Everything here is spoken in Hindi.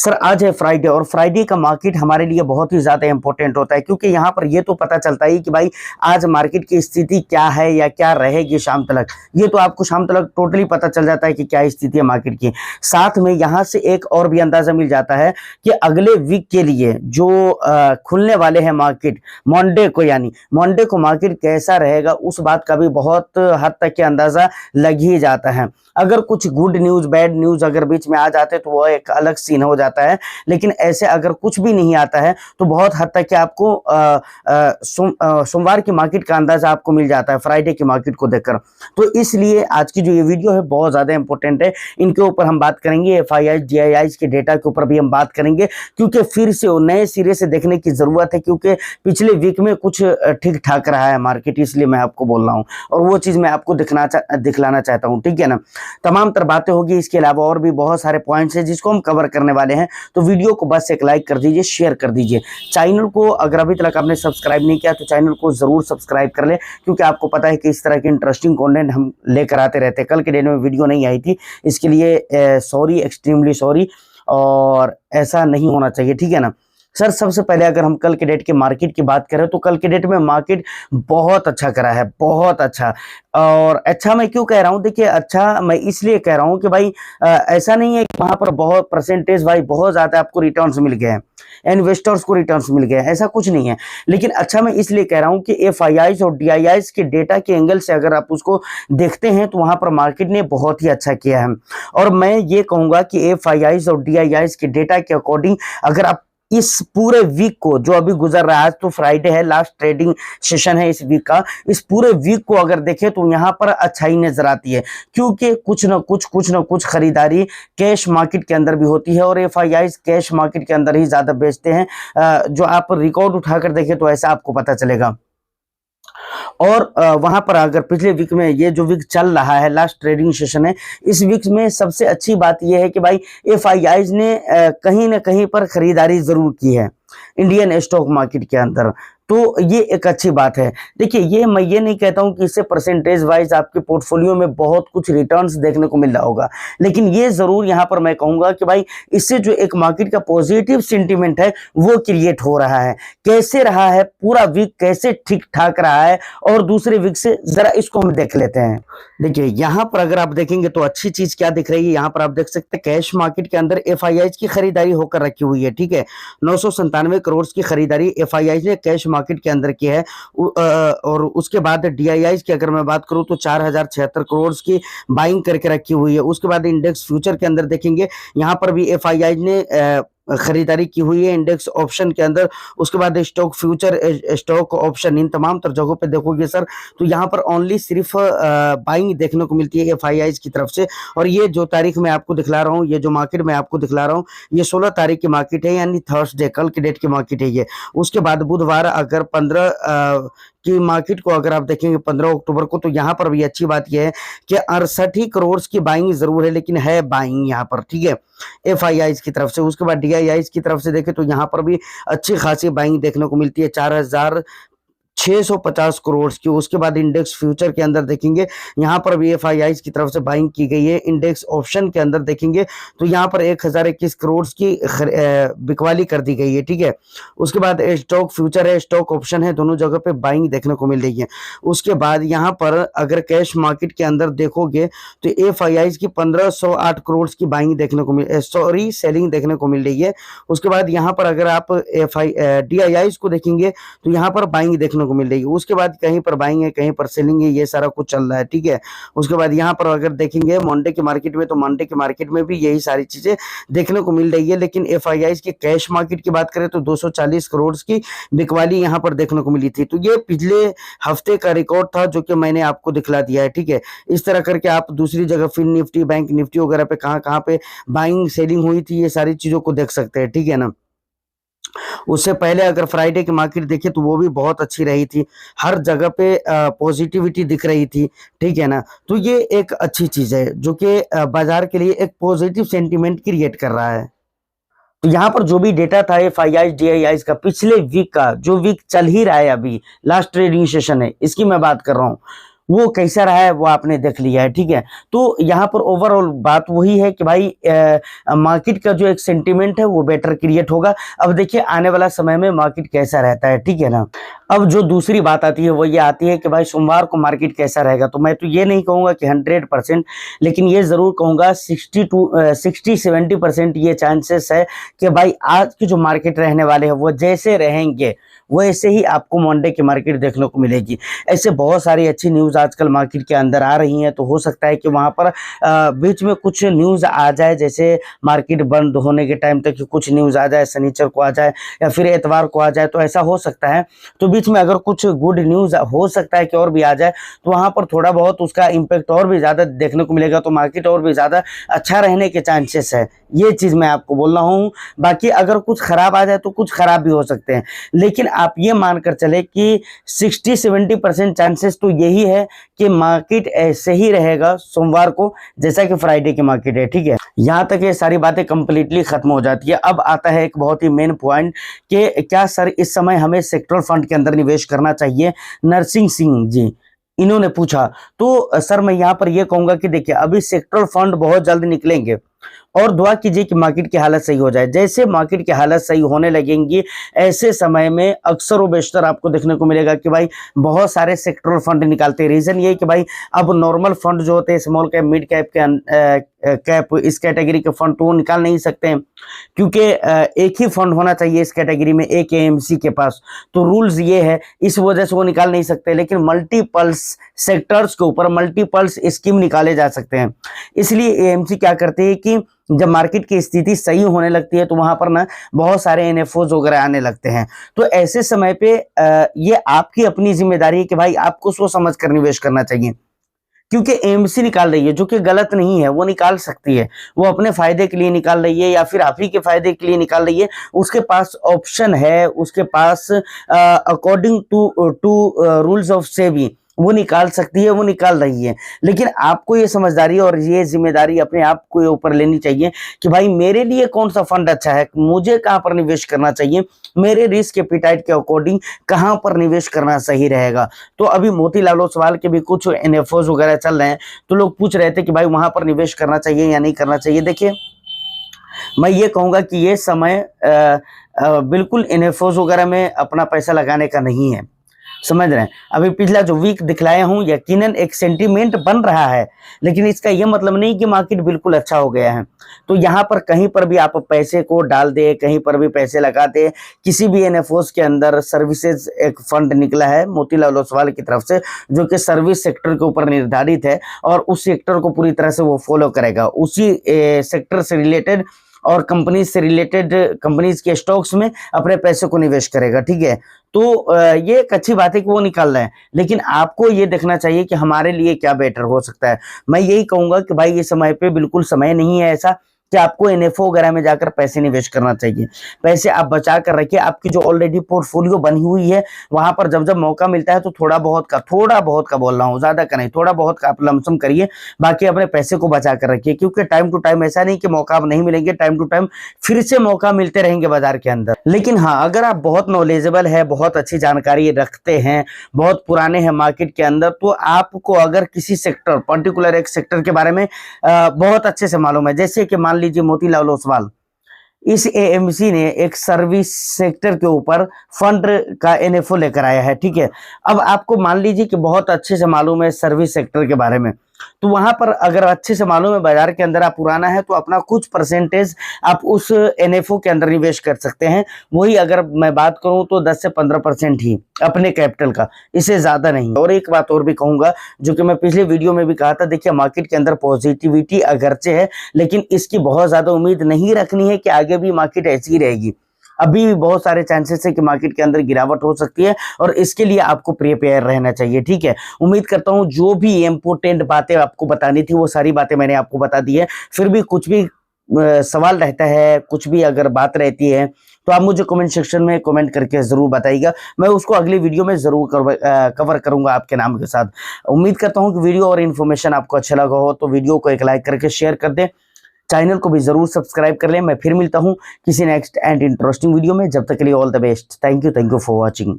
सर आज है फ्राइडे और फ्राइडे का मार्केट हमारे लिए बहुत ही ज़्यादा इंपॉर्टेंट होता है, क्योंकि यहाँ पर ये तो पता चलता है कि भाई आज मार्केट की स्थिति क्या है या क्या रहेगी शाम तक। ये तो आपको शाम तक टोटली पता चल जाता है कि क्या स्थिति है मार्केट की। साथ में यहाँ से एक और भी अंदाजा मिल जाता है कि अगले वीक के लिए जो खुलने वाले हैं मार्केट मंडे को, यानी मंडे को मार्केट कैसा रहेगा उस बात का भी बहुत हद तक के अंदाजा लग ही जाता है। अगर कुछ गुड न्यूज़ बैड न्यूज़ अगर बीच में आ जाते तो वो एक अलग सीन हो जाता है, लेकिन ऐसे अगर कुछ भी नहीं आता है तो बहुत हद तक के आपको सोमवार की मार्केट का अंदाजा आपको मिल जाता है फ्राइडे की मार्केट को देखकर। तो इसलिए आज की जो ये वीडियो है बहुत ज़्यादा इंपॉर्टेंट है। इनके ऊपर हम बात करेंगे, एफआईआई डीआईआई के डेटा के ऊपर भी हम बात करेंगे, क्योंकि फिर से नए सिरे से देखने की ज़रूरत है, क्योंकि पिछले वीक में कुछ ठीक ठाक रहा है मार्केट, इसलिए मैं आपको बोल रहा हूँ और वो चीज़ मैं आपको दिखलाना चाहता हूँ। ठीक है ना, तमाम तर बातें होगी, इसके अलावा और भी बहुत सारे पॉइंट्स हैं जिसको हम कवर करने वाले हैं। तो वीडियो को बस एक लाइक कर दीजिए, शेयर कर दीजिए। चैनल को अगर अभी तक आपने सब्सक्राइब नहीं किया तो चैनल को ज़रूर सब्सक्राइब कर ले, क्योंकि आपको पता है कि इस तरह की इंटरेस्टिंग कंटेंट हम लेकर आते रहते हैं। कल के दिन में वीडियो नहीं आई थी, इसके लिए सॉरी, एक्सट्रीमली सॉरी, और ऐसा नहीं होना चाहिए। ठीक है ना सर, सबसे पहले अगर हम कल के डेट के मार्केट की बात करें तो कल के डेट में मार्केट बहुत अच्छा करा है, बहुत अच्छा। और अच्छा मैं क्यों कह रहा हूँ, देखिए अच्छा मैं इसलिए कह रहा हूँ कि भाई ऐसा नहीं है कि वहाँ पर बहुत परसेंटेज भाई बहुत ज़्यादा आपको रिटर्न्स मिल गए हैं, इन्वेस्टर्स को रिटर्न्स मिल गए हैं, ऐसा कुछ नहीं है। लेकिन अच्छा मैं इसलिए कह रहा हूँ कि एफआईआईज और डीआईआईज के डेटा के एंगल से अगर आप उसको देखते हैं तो वहाँ पर मार्केट ने बहुत ही अच्छा किया है। और मैं ये कहूँगा कि एफआईआईज और डीआईआईज के डेटा के अकॉर्डिंग अगर आप इस पूरे वीक को जो अभी गुजर रहा है, आज तो फ्राइडे है, लास्ट ट्रेडिंग सेशन है इस वीक का, इस पूरे वीक को अगर देखें तो यहाँ पर अच्छाई नजर आती है, क्योंकि कुछ ना कुछ खरीदारी कैश मार्केट के अंदर भी होती है और एफआईआई कैश मार्केट के अंदर ही ज्यादा बेचते हैं। जो आप रिकॉर्ड उठाकर देखें तो ऐसा आपको पता चलेगा। और वहां पर अगर पिछले वीक में, ये जो वीक चल रहा है लास्ट ट्रेडिंग सेशन है, इस वीक में सबसे अच्छी बात यह है कि भाई एफआईआईज ने कहीं ना कहीं पर खरीदारी जरूर की है इंडियन स्टॉक मार्केट के अंदर, तो ये एक अच्छी बात है। देखिए मैं ये नहीं कहता हूं कि इससे परसेंटेज वाइज आपके पोर्टफोलियो में बहुत कुछ रिटर्न्स देखने को मिल रहा होगा, लेकिन ये जरूर यहां पर मैं कहूंगा कि भाई इससे जो एक मार्केट का पॉजिटिव सेंटीमेंट है वो क्रिएट हो रहा है। कैसे रहा है पूरा वीक, कैसे ठीक ठाक रहा है, और दूसरे वीक से जरा इसको हम देख लेते हैं। देखिए यहाँ पर अगर आप देखेंगे तो अच्छी चीज क्या दिख रही है, यहाँ पर आप देख सकते हैं कैश मार्केट के अंदर एफआईआई की खरीदारी होकर रखी हुई है। ठीक है, 997 करोड़ की खरीदारी एफआईआई ने कैश मार्केट के अंदर की है। और उसके बाद डीआईआई की अगर मैं बात करूं तो 4076 करोड़ की बाइंग करके रखी हुई है। उसके बाद इंडेक्स फ्यूचर के अंदर देखेंगे, यहाँ पर भी एफआईआई ने खरीदारी की हुई है इंडेक्स ऑप्शन के अंदर। उसके बाद स्टॉक फ्यूचर, स्टॉक ऑप्शन, इन तमाम तर जगहों पे देखोगे सर तो यहाँ पर ओनली सिर्फ बाइंग देखने को मिलती है एफआईआई की तरफ से। और ये जो तारीख मैं आपको दिखला रहा हूँ, ये जो मार्केट मैं आपको दिखला रहा हूँ, ये 16 तारीख की मार्केट है, यानी थर्सडे, कल के डेट की मार्केट है ये। उसके बाद बुधवार अगर 15 की मार्केट को अगर आप देखेंगे 15 अक्टूबर को, तो यहाँ पर भी अच्छी बात यह है कि 68 करोड़ की बाइंग जरूर है, लेकिन है बाइंग यहाँ पर। ठीक है, एफआईआई की तरफ से। उसके बाद डीआईआई की तरफ से देखें तो यहाँ पर भी अच्छी खासी बाइंग देखने को मिलती है, 4650 करोड़ की। उसके बाद इंडेक्स फ्यूचर के अंदर देखेंगे, यहाँ पर भी एफआईआई की तरफ से बाइंग की गई है। इंडेक्स ऑप्शन के अंदर देखेंगे तो यहाँ पर 1021 करोड़ की बिकवाली कर दी गई है। ठीक है, उसके बाद स्टॉक फ्यूचर है, स्टॉक ऑप्शन है, दोनों जगह पे बाइंग देखने को मिल रही है। उसके बाद यहाँ पर अगर कैश मार्केट के अंदर देखोगे तो एफआईआई की 1508 करोड़ की बाइंग देखने को सेलिंग देखने को मिल रही है। उसके बाद यहाँ पर अगर आप डीआईआई को देखेंगे तो यहाँ पर बाइंग देखने को मिल रही है। उसके बाद कहीं पर बाइंग है, कहीं पर सेलिंग है, ये सारा कुछ चल रहा है। ठीक है, उसके बाद यहाँ पर अगर देखेंगे मंडे की मार्केट में, तो मंडे की मार्केट में भी यही सारी चीजें देखने को मिल रही है। लेकिन एफआईआई के कैश मार्केट की बात करें तो 240 करोड़ की बिकवाली यहाँ पर देखने को मिली थी। तो ये पिछले हफ्ते का रिकॉर्ड था जो कि मैंने आपको दिखला दिया है। ठीक है, इस तरह करके आप दूसरी जगह फिन निफ्टी, बैंक निफ्टी वगैरह पे कहाँ पे बाइंग सेलिंग हुई थी, ये सारी चीजों को देख सकते हैं। ठीक है ना, उससे पहले अगर फ्राइडे की मार्केट देखे तो वो भी बहुत अच्छी रही थी, हर जगह पे पॉजिटिविटी दिख रही थी। ठीक है ना, तो ये एक अच्छी चीज है जो कि बाजार के लिए एक पॉजिटिव सेंटीमेंट क्रिएट कर रहा है। तो यहाँ पर जो भी डेटा था एफआईआई डीआईआई का पिछले वीक का, जो वीक चल ही रहा है अभी, लास्ट ट्रेडिंग सेशन है इसकी मैं बात कर रहा हूँ, वो कैसा रहा है वो आपने देख लिया है, ठीक है। तो यहाँ पर ओवरऑल बात वही है कि भाई मार्केट का जो एक सेंटीमेंट है वो बेटर क्रिएट होगा। अब देखिए आने वाला समय में मार्केट कैसा रहता है, ठीक है ना। अब जो दूसरी बात आती है वो ये आती है कि भाई सोमवार को मार्केट कैसा रहेगा। तो मैं तो ये नहीं कहूंगा कि 100%, लेकिन ये जरूर कहूंगा 60-70% ये चांसेस है कि भाई आज की जो मार्केट रहने वाले हैं वो जैसे रहेंगे वैसे ही आपको मंडे की मार्केट देखने को मिलेगी। ऐसे बहुत सारी अच्छी न्यूज़ आजकल मार्केट के अंदर आ रही हैं, तो हो सकता है कि वहाँ पर बीच में कुछ न्यूज़ आ जाए, जैसे मार्केट बंद होने के टाइम तक कुछ न्यूज़ आ जाए, शनिचर को आ जाए या फिर एतवार को आ जाए, तो ऐसा हो सकता है। तो बीच में अगर कुछ गुड न्यूज़ हो सकता है कि और भी आ जाए, तो वहाँ पर थोड़ा बहुत उसका इम्पैक्ट और भी ज़्यादा देखने को मिलेगा, तो मार्केट और भी ज़्यादा अच्छा रहने के चांसेस है। ये चीज़ मैं आपको बोल रहा हूँ। बाकी अगर कुछ खराब आ जाए तो कुछ खराब भी हो सकते हैं, लेकिन आप ये मानकर चले कि 60-70% चांसेस तो यही है कि मार्केट ऐसे ही रहेगा सोमवार को जैसा कि फ्राइडे की मार्केट है, ठीक है। यहाँ तक ये सारी बातें कंप्लीटली खत्म हो जाती है। अब आता है एक बहुत ही मेन पॉइंट कि क्या सर इस समय हमें सेक्टरल फंड के अंदर निवेश करना चाहिए, नरसिंह सिंह जी इन्होंने पूछा। तो सर मैं यहाँ पर यह कहूंगा कि देखिए अभी सेक्टरल फंड बहुत जल्द निकलेंगे और दुआ कीजिए कि मार्केट की हालत सही हो जाए। जैसे मार्केट की हालत सही होने लगेंगी ऐसे समय में अक्सर व बेशतर आपको देखने को मिलेगा कि भाई बहुत सारे सेक्टरल फंड निकालते हैं। रीजन ये कि भाई अब नॉर्मल फंड जो होते हैं स्मॉल कैप मिड कैप के कैप इस कैटेगरी के फंड तो वो निकाल नहीं सकते हैं, क्योंकि एक ही फंड होना चाहिए इस कैटेगरी में, एक एएमसी के पास। तो रूल्स ये है, इस वजह से वो निकाल नहीं सकते। लेकिन मल्टीपल्स सेक्टर्स के ऊपर मल्टीपल्स स्कीम निकाले जा सकते हैं। इसलिए एएमसी क्या करते हैं कि जब मार्केट की स्थिति सही होने लगती है तो वहां पर ना बहुत सारे एनएफओज वगैरह आने लगते हैं। तो ऐसे समय पे ये आपकी अपनी जिम्मेदारी है कि भाई आपको सोच समझ कर निवेश करना चाहिए, क्योंकि एएमसी निकाल रही है जो कि गलत नहीं है, वो निकाल सकती है, वो अपने फायदे के लिए निकाल रही है या फिर आप ही के फायदे के लिए निकाल रही है। उसके पास ऑप्शन है, उसके पास according to rules of SEBI वो निकाल सकती है, वो निकाल रही है। लेकिन आपको ये समझदारी और ये जिम्मेदारी अपने आप को ऊपर लेनी चाहिए कि भाई मेरे लिए कौन सा फंड अच्छा है, मुझे कहाँ पर निवेश करना चाहिए, मेरे रिस्क एपिटाइट के अकॉर्डिंग कहाँ पर निवेश करना सही रहेगा। तो अभी मोतीलाल ओसवाल के भी कुछ एनएफओज वगैरह चल रहे हैं, तो लोग पूछ रहे थे कि भाई वहां पर निवेश करना चाहिए या नहीं करना चाहिए। देखिए मैं ये कहूंगा कि ये समय बिल्कुल एनएफओज वगैरह में अपना पैसा लगाने का नहीं है, समझ रहे हैं। अभी पिछला जो वीक दिखलाया हूं यकीनन एक सेंटीमेंट बन रहा है, लेकिन इसका यह मतलब नहीं कि मार्केट बिल्कुल अच्छा हो गया है। तो यहाँ पर कहीं पर भी आप पैसे को डाल दे, कहीं पर भी पैसे लगा दे, किसी भी एनएफओस के अंदर सर्विसेज एक फंड निकला है मोतीलाल ओसवाल की तरफ से जो कि सर्विस सेक्टर के ऊपर निर्धारित है और उस सेक्टर को पूरी तरह से वो फॉलो करेगा, उसी सेक्टर से रिलेटेड और कंपनी से रिलेटेड कंपनीज के स्टॉक्स में अपने पैसे को निवेश करेगा, ठीक है। तो ये एक अच्छी बात है कि वो निकाल रहे हैं, लेकिन आपको ये देखना चाहिए कि हमारे लिए क्या बेटर हो सकता है। मैं यही कहूंगा कि भाई ये समय पे बिल्कुल समय नहीं है ऐसा कि आपको एनएफओ वगैरह में जाकर पैसे निवेश करना चाहिए। पैसे आप बचा कर रखिए, आपकी जो ऑलरेडी पोर्टफोलियो बनी हुई है वहां पर जब जब मौका मिलता है तो थोड़ा बहुत का बोल रहा हूँ, ज्यादा का नहीं, थोड़ा बहुत का आप लमसम करिए, बाकी अपने पैसे को बचा कर रखिए। क्योंकि टाइम टू टाइम ऐसा नहीं कि मौका अब नहीं मिलेंगे, टाइम टू टाइम फिर से मौका मिलते रहेंगे बाजार के अंदर। लेकिन हाँ, अगर आप बहुत नॉलेजेबल है, बहुत अच्छी जानकारी रखते हैं, बहुत पुराने हैं मार्केट के अंदर, तो आपको अगर किसी सेक्टर पर्टिकुलर एक सेक्टर के बारे में बहुत अच्छे से मालूम है, जैसे कि मान लीजिए मोतीलाल ओसवाल, इस एएमसी ने एक सर्विस सेक्टर के ऊपर फंड का एनएफओ लेकर आया है, ठीक है। अब आपको मान लीजिए कि बहुत अच्छे से मालूम है सर्विस सेक्टर के बारे में, तो वहां पर अगर अच्छे से मालूम है बाजार के अंदर आप पुराना है तो अपना कुछ परसेंटेज आप उस एनएफओ के अंदर निवेश कर सकते हैं। वही अगर मैं बात करूं तो 10 से 15% ही अपने कैपिटल का, इससे ज्यादा नहीं। और एक बात और भी कहूंगा जो कि मैं पिछले वीडियो में भी कहा था, देखिए मार्केट के अंदर पॉजिटिविटी अगरचे है, लेकिन इसकी बहुत ज्यादा उम्मीद नहीं रखनी है कि आगे भी मार्केट ऐसी ही रहेगी। अभी भी बहुत सारे चांसेस है कि मार्केट के अंदर गिरावट हो सकती है और इसके लिए आपको प्रिपेयर रहना चाहिए, ठीक है। उम्मीद करता हूं जो भी इंपोर्टेंट बातें आपको बतानी थी वो सारी बातें मैंने आपको बता दी है। फिर भी कुछ भी सवाल रहता है, कुछ भी अगर बात रहती है तो आप मुझे कमेंट सेक्शन में कमेंट करके जरूर बताइएगा, मैं उसको अगली वीडियो में जरूर कवर करूंगा आपके नाम के साथ। उम्मीद करता हूं कि वीडियो और इन्फॉर्मेशन आपको अच्छा लगा हो, तो वीडियो को एक लाइक करके शेयर कर दें, चैनल को भी जरूर सब्सक्राइब कर लें। मैं फिर मिलता हूं किसी नेक्स्ट एंड इंटरेस्टिंग वीडियो में, जब तक के लिए all the best. Thank you for watching.